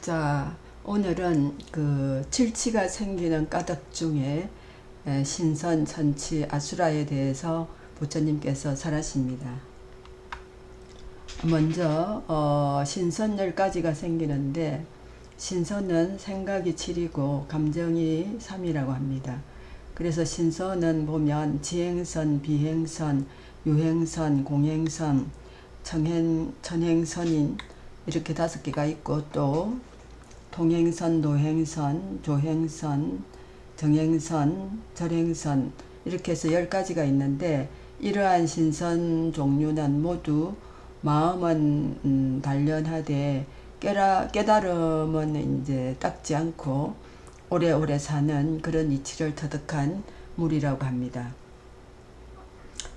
자, 오늘은 그 칠치가 생기는 까닭 중에 신선, 천치, 아수라에 대해서 부처님께서 설하십니다. 먼저 신선 10가지가 생기는데, 신선은 생각이 7이고 감정이 3이라고 합니다. 그래서 신선은 보면 지행선, 비행선, 유행선, 공행선, 천행선인 이렇게 5개가 있고, 또 동행선, 노행선, 조행선, 정행선, 절행선 이렇게 해서 10가지가 있는데, 이러한 신선 종류는 모두 마음은 단련하되 깨달음은 이제 닦지 않고 오래오래 사는 그런 이치를 터득한 물이라고 합니다.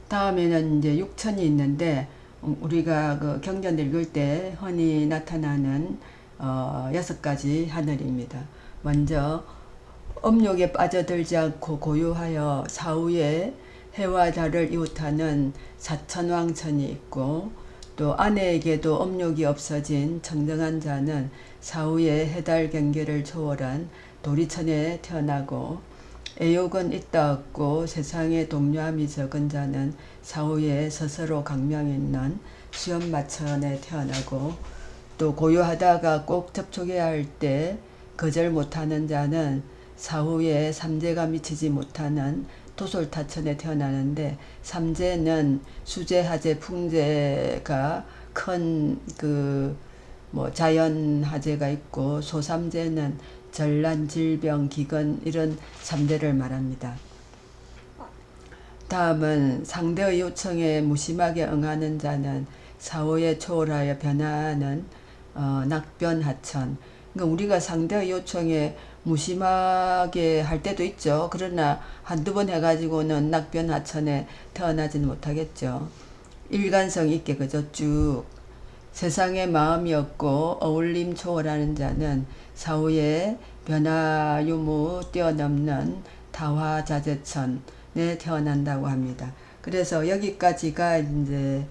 다음에는 이제 육천이 있는데, 우리가 그 경전 읽을 때 흔히 나타나는 6가지 하늘입니다. 먼저 업욕에 빠져들지 않고 고요하여 사후에 해와 달을 이웃하는 사천왕천이 있고, 또 아내에게도 업욕이 없어진 청정한 자는 사후에 해달 경계를 초월한 도리천에 태어나고, 애욕은 있다 없고 세상에 동료함이 적은 자는 사후에 스스로 강명 있는 수염마천에 태어나고, 또 고요하다가 꼭 접촉해야 할 때 거절 못하는 자는 사후에 삼재가 미치지 못하는 토솔타천에 태어나는데, 삼재는 수재, 하재, 풍재가 큰 자연 하재가 있고, 소삼재는 전란, 질병, 기근 이런 삼재를 말합니다. 다음은 상대의 요청에 무심하게 응하는 자는 사후에 초월하여 변화하는 낙변하천. 그러니까 우리가 상대의 요청에 무심하게 할 때도 있죠. 그러나 한두 번 해가지고는 낙변하천에 태어나지는 못하겠죠. 일관성 있게 그저 쭉 세상에 마음이 없고 어울림 초월하는 자는 사후에 변화 유무 뛰어넘는 다화자재천에 태어난다고 합니다. 그래서 여기까지가 이제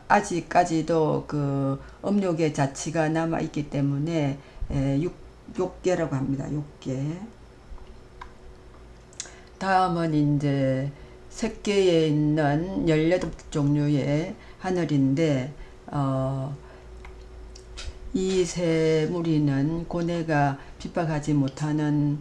아직까지도 그 업욕의 자취가 남아 있기 때문에 6개라고 합니다. 6개. 다음은 이제 색계에 있는 18종류의 하늘인데, 이 세 무리는 고뇌가 핍박하지 못하는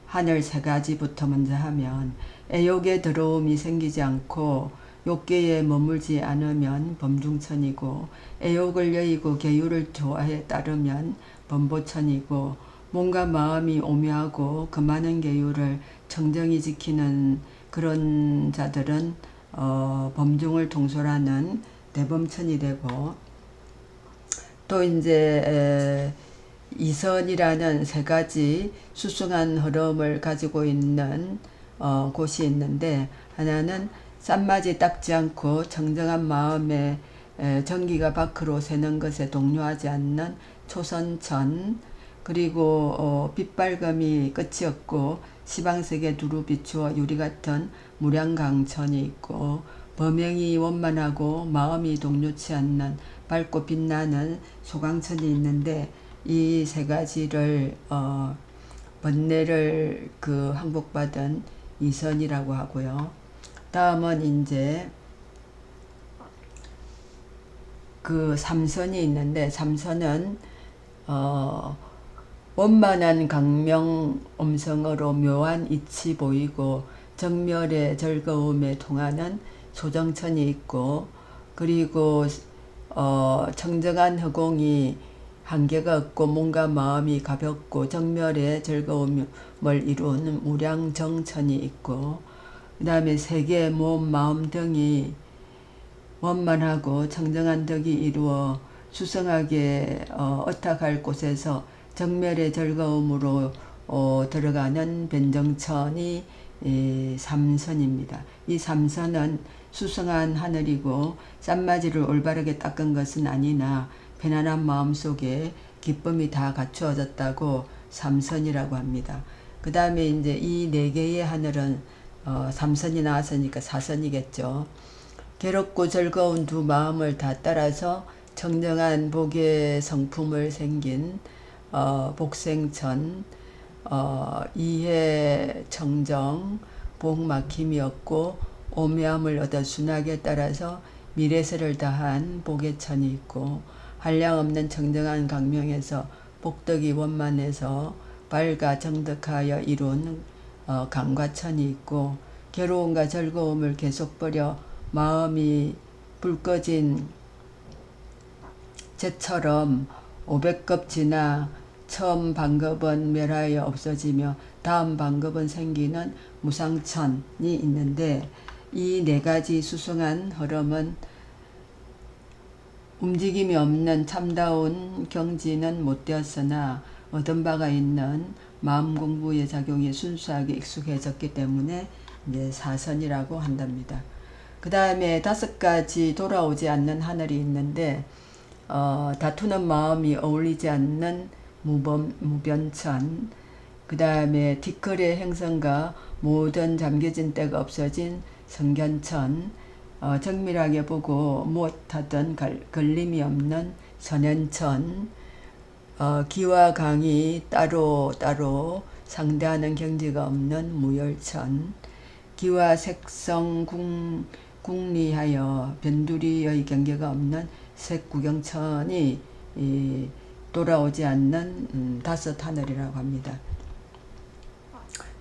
하늘 3가지부터 먼저 하면, 애욕에 더러움이 생기지 않고 욕계에 머물지 않으면 범중천이고, 애욕을 여의고 계율을 좋아해 따르면 범보천이고, 몸과 마음이 오묘하고 그 많은 계율을 청정히 지키는 그런 자들은 범중을 통솔하는 대범천이 되고, 또 이제 이선이라는 3가지 수승한 흐름을 가지고 있는 곳이 있는데, 하나는 쌈맞이 닦지 않고 정정한 마음에 전기가 밖으로 새는 것에 동요하지 않는 초선천, 그리고 빛발금이 끝이 없고 시방색에 두루 비추어 유리같은 무량강천이 있고, 범행이 원만하고 마음이 동요치 않는 밝고 빛나는 소강천이 있는데, 이 3가지를 번뇌를 항복받은 이선이라고 하고요. 다음은 이제 삼선이 있는데, 삼선은 원만한 강명 음성으로 묘한 이치 보이고 정멸의 즐거움에 통하는 소정천이 있고, 그리고 청정한 허공이 한계가 없고 몸과 마음이 가볍고 정멸의 즐거움을 이루는 무량정천이 있고, 그 다음에 세계, 몸, 마음 등이 원만하고 청정한 덕이 이루어 수성하게 어탁할 곳에서 정멸의 즐거움으로 들어가는 변정천이 삼선입니다. 이 삼선은 수성한 하늘이고 쌈맞이를 올바르게 닦은 것은 아니나 편안한 마음속에 기쁨이 다 갖추어졌다고 삼선이라고 합니다. 그 다음에 이제 이 4개의 하늘은 삼선이 나왔으니까 사선이겠죠. 괴롭고 즐거운 두 마음을 다 따라서 정정한 복의 성품을 생긴 복생천, 이해 청정, 복 막힘이 없고 오묘함을 얻어 순학에 따라서 미래세를 다한 복의 천이 있고, 한량없는 정정한 강명에서 복덕이 원만해서 밝아 정덕하여 이룬 강과천이 있고, 괴로움과 즐거움을 계속 버려 마음이 불 꺼진 쟤처럼 500급 지나 처음 방급은 멸하여 없어지며 다음 방급은 생기는 무상천이 있는데, 이 네 가지 수승한 흐름은 움직임이 없는 참다운 경지는 못 되었으나 얻은 바가 있는 마음 공부의 작용이 순수하게 익숙해졌기 때문에 이제 사선이라고 한답니다. 그 다음에 5가지 돌아오지 않는 하늘이 있는데, 다투는 마음이 어울리지 않는 무변천, 그 다음에 뒷거래 행성과 모든 잠겨진 때가 없어진 성견천, 정밀하게 보고 무엇하든 걸림이 없는 선현천, 기와 강이 따로 상대하는 경지가 없는 무열천, 기와 색성 궁리하여 변두리의 경계가 없는 색구경천이 돌아오지 않는 5 하늘이라고 합니다.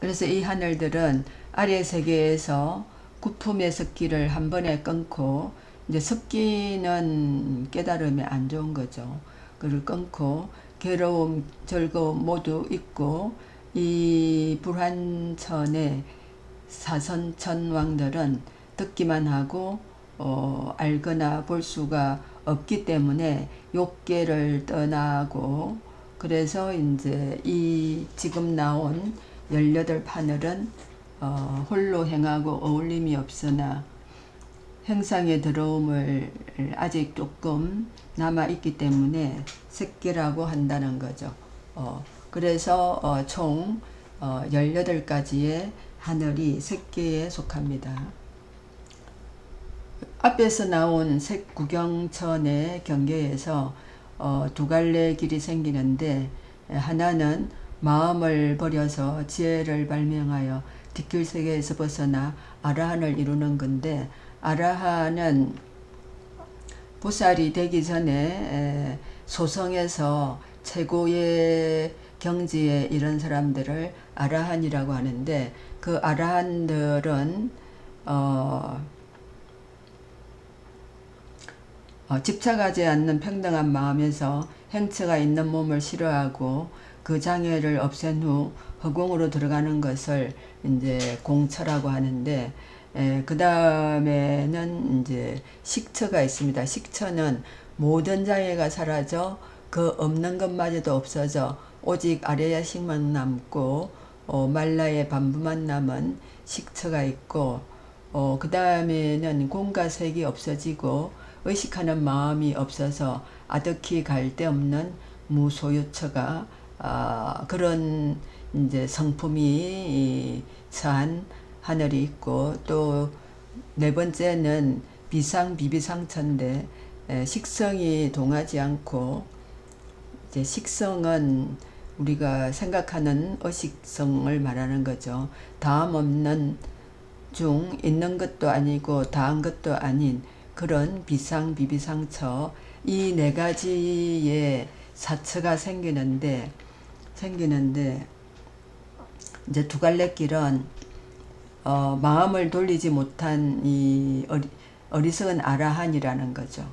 그래서 이 하늘들은 아래 세계에서 구품의 습기를 한 번에 끊고, 이제 습기는 깨달음에 안 좋은 거죠. 그를 끊고 괴로움, 즐거움 모두 있고, 이 불환천의 사선천왕들은 듣기만 하고 알거나 볼 수가 없기 때문에 욕계를 떠나고, 그래서 이제 이 지금 나온 18판을은 홀로 행하고 어울림이 없으나 행상에 들어옴을 아직 조금 남아있기 때문에 색계라고 한다는 거죠. 그래서 총 18가지의 하늘이 색계에 속합니다. 앞에서 나온 색구경천의 경계에서 2갈래 길이 생기는데, 하나는 마음을 버려서 지혜를 발명하여 뒷길 세계에서 벗어나 아라한을 이루는 건데, 아라한은 보살이 되기 전에 소성에서 최고의 경지에 이른 사람들을 아라한이라고 하는데, 그 아라한들은 집착하지 않는 평등한 마음에서 행처가 있는 몸을 싫어하고 그 장애를 없앤 후 허공으로 들어가는 것을 이제 공처라고 하는데, 그 다음에는 이제 식처가 있습니다. 식처는 모든 장애가 사라져 그 없는 것마저도 없어져 오직 아래야식만 남고 말라의 반부만 남은 식처가 있고, 그 다음에는 공과 색이 없어지고 의식하는 마음이 없어서 아득히 갈 데 없는 무소유처가 그런 이제 성품이 처한 하늘이 있고, 또 4번째는 비상비비상처인데, 식성이 동하지 않고, 이제 식성은 우리가 생각하는 의식성을 말하는 거죠. 다음 없는 중 있는 것도 아니고 다한 것도 아닌 그런 비상비비상처, 이 4가지의 사처가 생기는데 이제 2갈래 길은 마음을 돌리지 못한 이 어리석은 아라한이라는 거죠.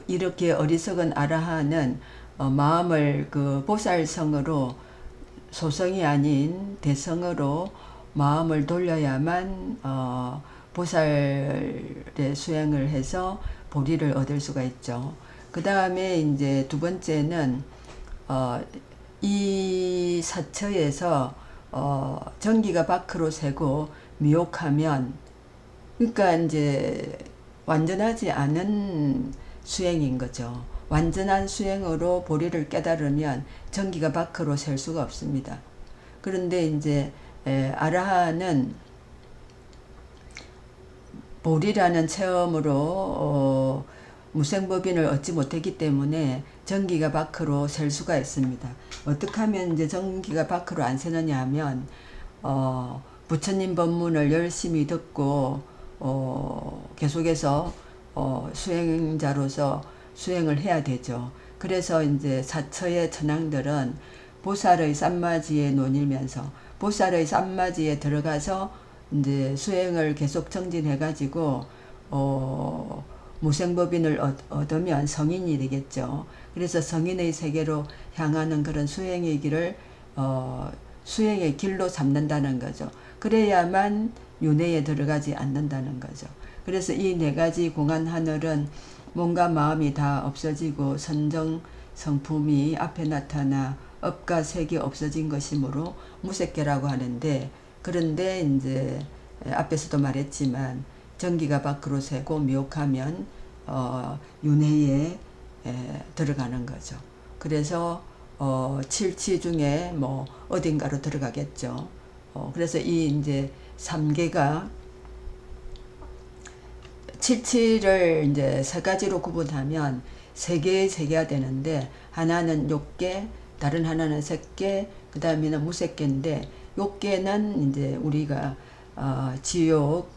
이렇게 어리석은 아라한은 마음을 그 보살성으로, 소성이 아닌 대성으로 마음을 돌려야만 보살의 수행을 해서 보리를 얻을 수가 있죠. 그 다음에 이제 2번째는 이 사처에서 전기가 밖으로 새고 미혹하면, 그러니까 이제 완전하지 않은 수행인 거죠. 완전한 수행으로 보리를 깨달으면 전기가 밖으로 셀 수가 없습니다. 그런데 이제 아라한은 보리라는 체험으로 무생법인을 얻지 못했기 때문에 전기가 밖으로 셀 수가 있습니다. 어떻게 하면 이제 전기가 밖으로 안 새느냐 하면 부처님 법문을 열심히 듣고 계속해서 수행자로서 수행을 해야 되죠. 그래서 이제 사처의 천황들은 보살의 쌈맞이에 논이면서 보살의 쌈맞이에 들어가서 이제 수행을 계속 정진해 가지고 무생법인을 얻으면 성인이 되겠죠. 그래서 성인의 세계로 향하는 그런 수행의 길을 수행의 길로 삼는다는 거죠. 그래야만 윤회에 들어가지 않는다는 거죠. 그래서 이 네 가지 공안 하늘은 몸과 마음이 다 없어지고 선정 성품이 앞에 나타나 업과 색이 없어진 것이므로 무색계라고 하는데, 그런데 이제 앞에서도 말했지만 전기가 밖으로 새고 미혹하면 윤회에 들어가는 거죠. 그래서 칠치 중에 뭐 어딘가로 들어가겠죠. 그래서 이 이제 3개가 칠치를 이제 세 가지로 구분하면 세 개가 되는데, 하나는 욕계, 다른 하나는 색계, 그 다음에는 무색계인데, 욕계는 이제 우리가 지옥,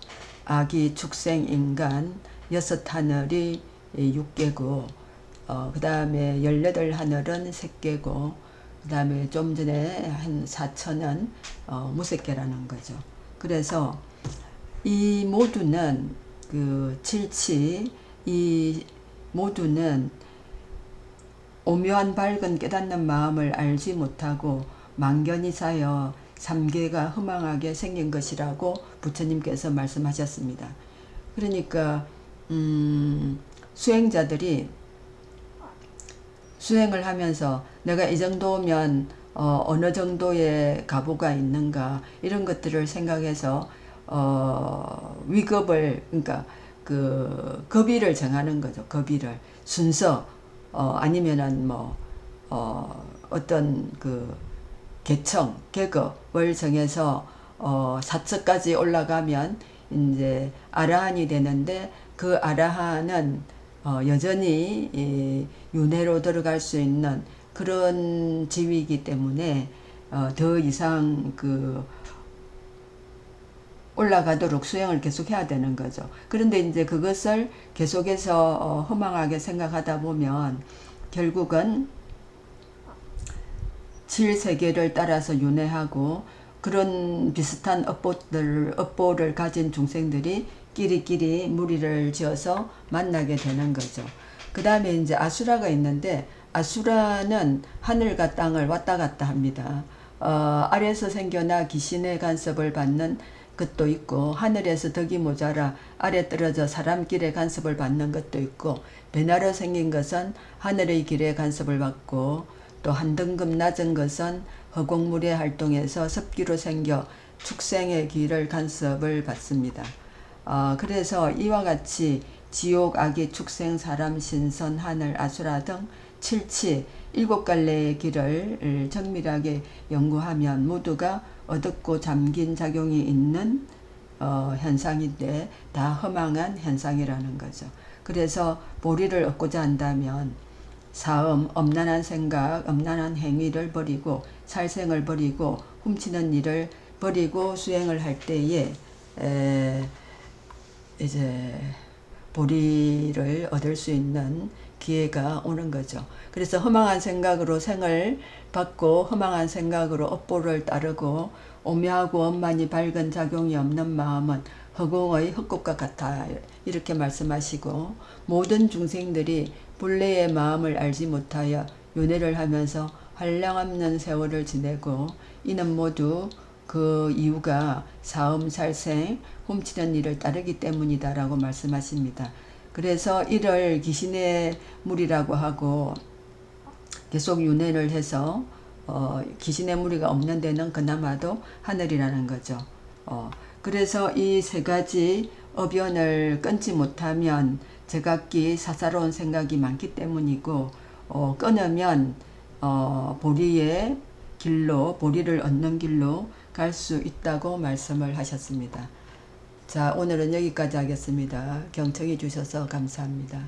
아기, 축생, 인간, 6하늘이 6개고, 그 다음에 18하늘은 색계고, 그 다음에 좀 전에 한 4천은 무색계라는 거죠. 그래서 이 모두는 그 칠치, 이 모두는 오묘한 밝은 깨닫는 마음을 알지 못하고 망견이 쌓여 3계가 허망하게 생긴 것이라고 부처님께서 말씀하셨습니다. 그러니까 수행자들이 수행을 하면서 내가 이 정도면 어느 정도의 가보가 있는가, 이런 것들을 생각해서 위급을, 그러니까 그 급위를 정하는 거죠. 급위를 순서, 아니면은 뭐 어떤 그 계청, 계급을 정해서 사처까지 올라가면 이제 아라한이 되는데, 그 아라한은 여전히 윤회로 들어갈 수 있는 그런 지위이기 때문에 더 이상 그 올라가도록 수행을 계속 해야 되는 거죠. 그런데 이제 그것을 계속해서 허망하게 생각하다 보면 결국은 칠세계를 따라서 윤회하고, 그런 비슷한 업보를 가진 중생들이 끼리끼리 무리를 지어서 만나게 되는 거죠. 그 다음에 이제 아수라가 있는데, 아수라는 하늘과 땅을 왔다 갔다 합니다. 아래에서 생겨나 귀신의 간섭을 받는 것도 있고, 하늘에서 덕이 모자라 아래 떨어져 사람 길의 간섭을 받는 것도 있고, 배나로 생긴 것은 하늘의 길의 간섭을 받고, 또 한 등급 낮은 것은 허공물의 활동에서 습기로 생겨 축생의 길을 간섭을 받습니다. 그래서 이와 같이 지옥, 악의, 축생, 사람, 신선, 하늘, 아수라 등 칠치 7갈래의 길을 정밀하게 연구하면 모두가 어둡고 잠긴 작용이 있는 현상인데 다 허망한 현상이라는 거죠. 그래서 보리를 얻고자 한다면 사음, 엄난한 생각, 엄난한 행위를 버리고 살생을 버리고 훔치는 일을 버리고 수행을 할 때에 이제 보리를 얻을 수 있는 기회가 오는 거죠. 그래서 허망한 생각으로 생을 받고 허망한 생각으로 업보를 따르고 오묘하고 원만히 밝은 작용이 없는 마음은 허공의 흙꽃과 같아, 이렇게 말씀하시고, 모든 중생들이 본래의 마음을 알지 못하여 윤회를 하면서 한량없는 세월을 지내고, 이는 모두 그 이유가 사음, 살생, 훔치는 일을 따르기 때문이다 라고 말씀하십니다. 그래서 이를 귀신의 무리라고 하고, 계속 윤회를 해서 귀신의 무리가 없는 데는 그나마도 하늘이라는 거죠. 그래서 이 세 가지 어변을 끊지 못하면 제각기 사사로운 생각이 많기 때문이고, 끊으면 보리의 길로, 보리를 얻는 길로 갈 수 있다고 말씀을 하셨습니다. 자, 오늘은 여기까지 하겠습니다. 경청해 주셔서 감사합니다.